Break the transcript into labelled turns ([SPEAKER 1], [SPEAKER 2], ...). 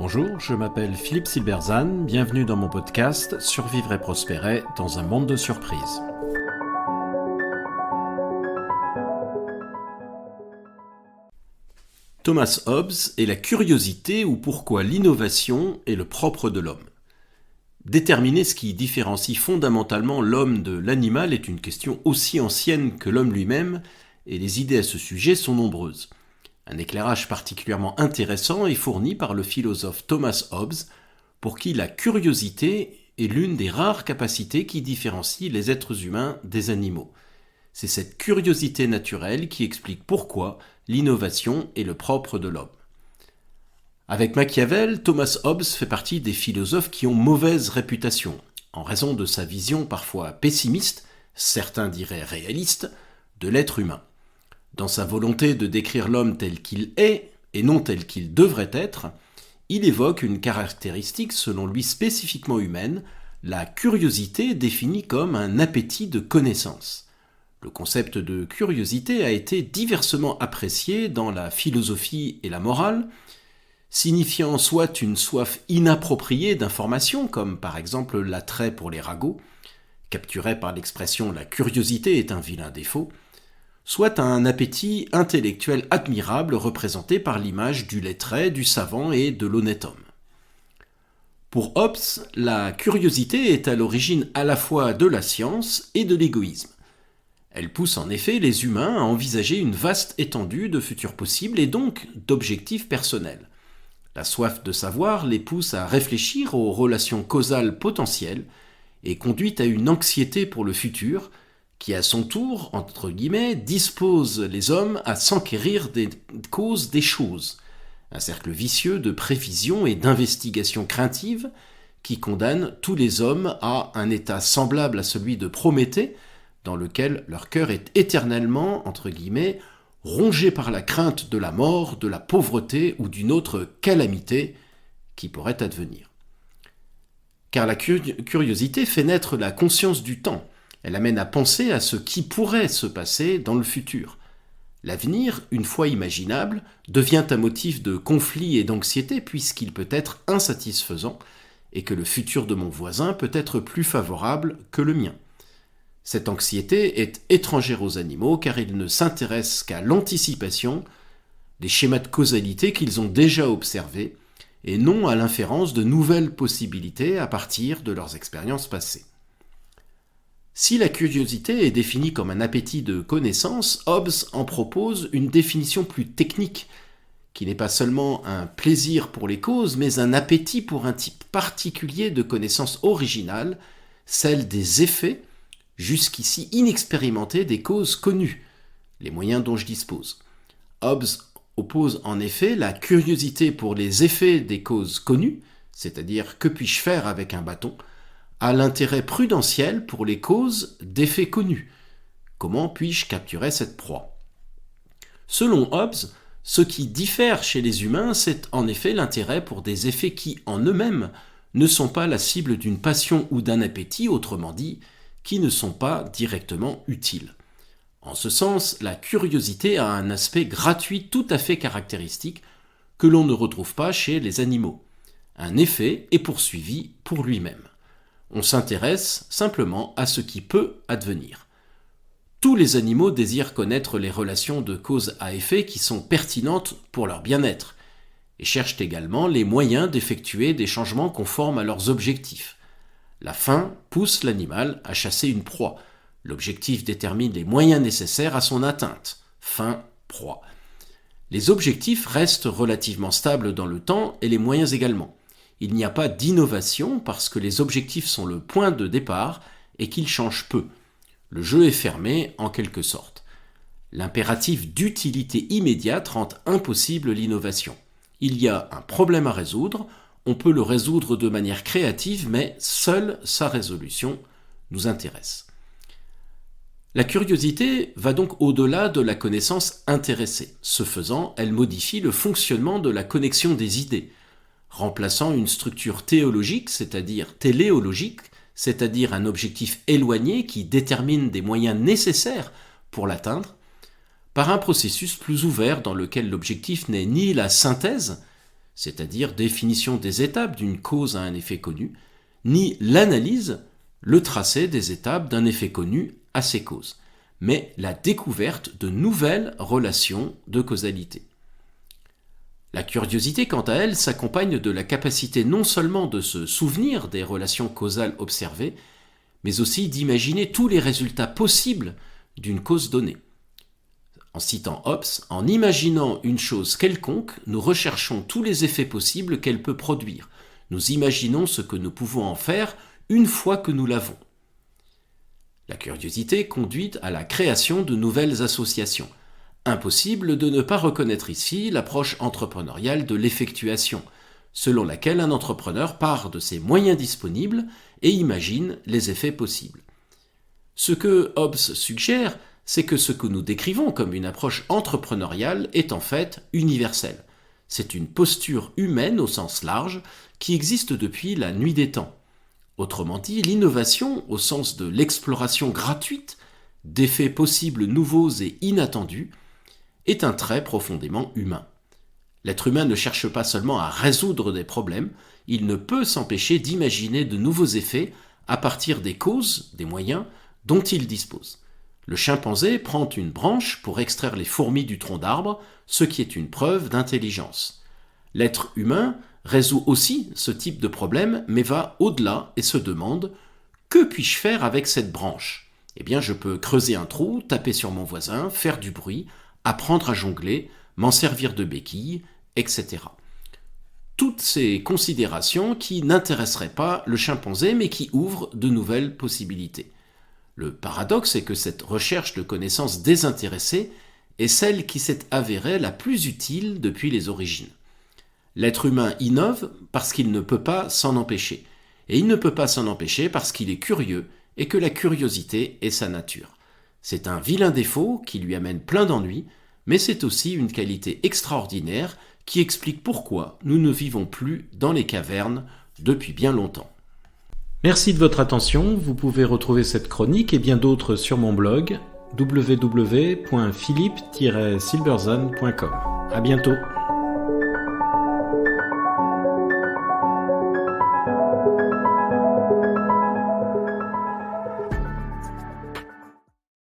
[SPEAKER 1] Bonjour, je m'appelle Philippe Silberzan, bienvenue dans mon podcast Survivre et prospérer dans un monde de surprises. Thomas Hobbes et la curiosité ou pourquoi l'innovation est le propre de l'homme. Déterminer ce qui différencie fondamentalement l'homme de l'animal est une question aussi ancienne que l'homme lui-même et les idées à ce sujet sont nombreuses. Un éclairage particulièrement intéressant est fourni par le philosophe Thomas Hobbes, pour qui la curiosité est l'une des rares capacités qui différencient les êtres humains des animaux. C'est cette curiosité naturelle qui explique pourquoi l'innovation est le propre de l'homme. Avec Machiavel, Thomas Hobbes fait partie des philosophes qui ont mauvaise réputation, en raison de sa vision parfois pessimiste, certains diraient réaliste, de l'être humain. Dans sa volonté de décrire l'homme tel qu'il est, et non tel qu'il devrait être, il évoque une caractéristique selon lui spécifiquement humaine, la curiosité définie comme un appétit de connaissance. Le concept de curiosité a été diversement apprécié dans la philosophie et la morale, signifiant soit une soif inappropriée d'information, comme par exemple l'attrait pour les ragots, capturé par l'expression « la curiosité est un vilain défaut », soit un appétit intellectuel admirable représenté par l'image du lettré, du savant et de l'honnête homme. Pour Hobbes, la curiosité est à l'origine à la fois de la science et de l'égoïsme. Elle pousse en effet les humains à envisager une vaste étendue de futurs possibles et donc d'objectifs personnels. La soif de savoir les pousse à réfléchir aux relations causales potentielles et conduit à une anxiété pour le futur qui, à son tour, entre guillemets, dispose les hommes à s'enquérir des causes des choses. Un cercle vicieux de prévision et d'investigation craintive qui condamne tous les hommes à un état semblable à celui de Prométhée, dans lequel leur cœur est éternellement, entre guillemets, rongé par la crainte de la mort, de la pauvreté ou d'une autre calamité qui pourrait advenir. Car la curiosité fait naître la conscience du temps. Elle amène à penser à ce qui pourrait se passer dans le futur. L'avenir, une fois imaginable, devient un motif de conflit et d'anxiété puisqu'il peut être insatisfaisant et que le futur de mon voisin peut être plus favorable que le mien. Cette anxiété est étrangère aux animaux car ils ne s'intéressent qu'à l'anticipation des schémas de causalité qu'ils ont déjà observés et non à l'inférence de nouvelles possibilités à partir de leurs expériences passées. Si la curiosité est définie comme un appétit de connaissance, Hobbes en propose une définition plus technique, qui n'est pas seulement un plaisir pour les causes, mais un appétit pour un type particulier de connaissance originale, celle des effets, jusqu'ici inexpérimentés des causes connues, les moyens dont je dispose. Hobbes oppose en effet la curiosité pour les effets des causes connues, c'est-à-dire que puis-je faire avec un bâton, à l'intérêt prudentiel pour les causes d'effets connus. Comment puis-je capturer cette proie ? Selon Hobbes, ce qui diffère chez les humains, c'est en effet l'intérêt pour des effets qui, en eux-mêmes, ne sont pas la cible d'une passion ou d'un appétit, autrement dit, qui ne sont pas directement utiles. En ce sens, la curiosité a un aspect gratuit tout à fait caractéristique que l'on ne retrouve pas chez les animaux. Un effet est poursuivi pour lui-même. On s'intéresse simplement à ce qui peut advenir. Tous les animaux désirent connaître les relations de cause à effet qui sont pertinentes pour leur bien-être et cherchent également les moyens d'effectuer des changements conformes à leurs objectifs. La faim pousse l'animal à chasser une proie. L'objectif détermine les moyens nécessaires à son atteinte. Faim, proie. Les objectifs restent relativement stables dans le temps et les moyens également. Il n'y a pas d'innovation parce que les objectifs sont le point de départ et qu'ils changent peu. Le jeu est fermé en quelque sorte. L'impératif d'utilité immédiate rend impossible l'innovation. Il y a un problème à résoudre, on peut le résoudre de manière créative, mais seule sa résolution nous intéresse. La curiosité va donc au-delà de la connaissance intéressée. Ce faisant, elle modifie le fonctionnement de la connexion des idées, remplaçant une structure théologique, c'est-à-dire téléologique, c'est-à-dire un objectif éloigné qui détermine des moyens nécessaires pour l'atteindre, par un processus plus ouvert dans lequel l'objectif n'est ni la synthèse, c'est-à-dire définition des étapes d'une cause à un effet connu, ni l'analyse, le tracé des étapes d'un effet connu à ses causes, mais la découverte de nouvelles relations de causalité. La curiosité, quant à elle, s'accompagne de la capacité non seulement de se souvenir des relations causales observées, mais aussi d'imaginer tous les résultats possibles d'une cause donnée. En citant Hobbes, en imaginant une chose quelconque, nous recherchons tous les effets possibles qu'elle peut produire. Nous imaginons ce que nous pouvons en faire une fois que nous l'avons. La curiosité conduit à la création de nouvelles associations. Impossible de ne pas reconnaître ici l'approche entrepreneuriale de l'effectuation, selon laquelle un entrepreneur part de ses moyens disponibles et imagine les effets possibles. Ce que Hobbes suggère, c'est que ce que nous décrivons comme une approche entrepreneuriale est en fait universel. C'est une posture humaine au sens large qui existe depuis la nuit des temps. Autrement dit, l'innovation, au sens de l'exploration gratuite d'effets possibles nouveaux et inattendus, est un trait profondément humain. L'être humain ne cherche pas seulement à résoudre des problèmes, il ne peut s'empêcher d'imaginer de nouveaux effets à partir des causes, des moyens dont il dispose. Le chimpanzé prend une branche pour extraire les fourmis du tronc d'arbre, ce qui est une preuve d'intelligence. L'être humain résout aussi ce type de problème, mais va au-delà et se demande « Que puis-je faire avec cette branche ?» Eh bien, je peux creuser un trou, taper sur mon voisin, faire du bruit, apprendre à jongler, m'en servir de béquille, etc. Toutes ces considérations qui n'intéresseraient pas le chimpanzé, mais qui ouvrent de nouvelles possibilités. Le paradoxe est que cette recherche de connaissances désintéressée est celle qui s'est avérée la plus utile depuis les origines. L'être humain innove parce qu'il ne peut pas s'en empêcher. Et il ne peut pas s'en empêcher parce qu'il est curieux et que la curiosité est sa nature. C'est un vilain défaut qui lui amène plein d'ennuis, mais c'est aussi une qualité extraordinaire qui explique pourquoi nous ne vivons plus dans les cavernes depuis bien longtemps. Merci de votre attention, vous pouvez retrouver cette chronique et bien d'autres sur mon blog www.philippe-silberzan.com. À bientôt.